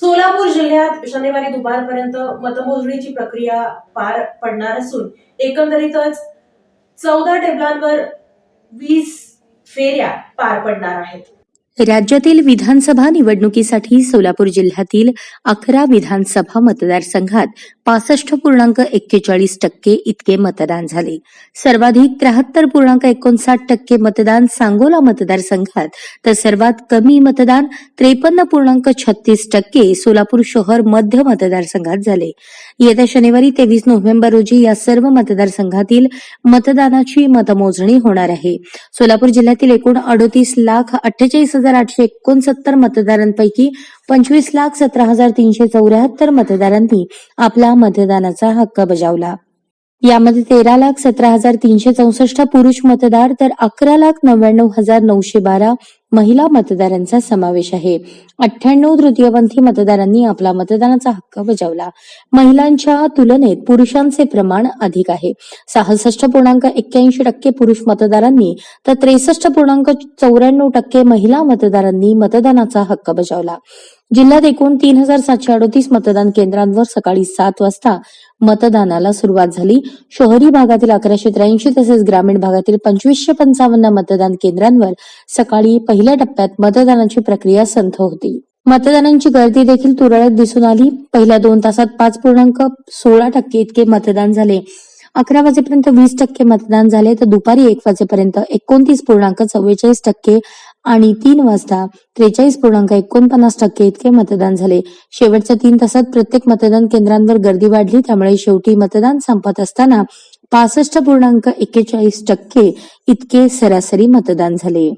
सोलापूर जिल्ह्यात शनिवारी दुपारपर्यंत मतमोजणीची प्रक्रिया पार पडणार असून एकंदरीतच 14 टेबलांवर 20 फेऱ्या पार पडणार आहेत. राज्यातील विधानसभा निवडणुकीसाठी सोलापूर जिल्ह्यातील 11 विधानसभा मतदारसंघात 65.41% इतके मतदान झाले. सर्वाधिक 73.59% मतदान सांगोला मतदारसंघात तर सर्वात कमी मतदान 53.36% सोलापूर शहर मध्य मतदारसंघात झाले. येत्या शनिवारी 23 नोव्हेंबर रोजी या सर्व मतदारसंघातील मतदानाची मतमोजणी होणार आहे. सोलापूर जिल्ह्यातील एकूण 38,48,869 मतदारांपैकी 25,17,374 मतदारांनी आपला मतदानाचा हक्क बजावला. यामध्ये 13,17,364 पुरुष मतदार तर 11,99,912 महिला मतदारांचा समावेश आहे. 98 तृतीयपंथी मतदारांनी आपला मतदानाचा हक्क बजावला. महिलांच्या तुलनेत पुरुषांचे प्रमाण अधिक आहे. 66.81% पुरुष मतदारांनी तर 63.94% महिला मतदारांनी मतदानाचा हक्क बजावला. जिल्ह्यात एकूण 3,738 मतदान केंद्रांवर सकाळी 7 वाजता मतदानाला सुरुवात झाली. शहरी भागातील 1183 तसेच ग्रामीण भागातील 2555 मतदान केंद्रांवर सकाळी पहिल्या टप्प्यात मतदानाची प्रक्रिया संथ होती. मतदानांची गर्दी देखील तुरळक दिसून आली. पहिल्या 2 तासात 5.16% इतके मतदान झाले. 11 वाजेपर्यंत 20% मतदान झाले तर दुपारी 1 वाजेपर्यंत 29.44% आणि 3 वाजता 43.49% इतके मतदान झाले. शेवटच्या 3 तासात प्रत्येक मतदान केंद्रांवर गर्दी वाढली. त्यामुळे शेवटी मतदान संपत असताना 65.41% इतके सरासरी मतदान झाले.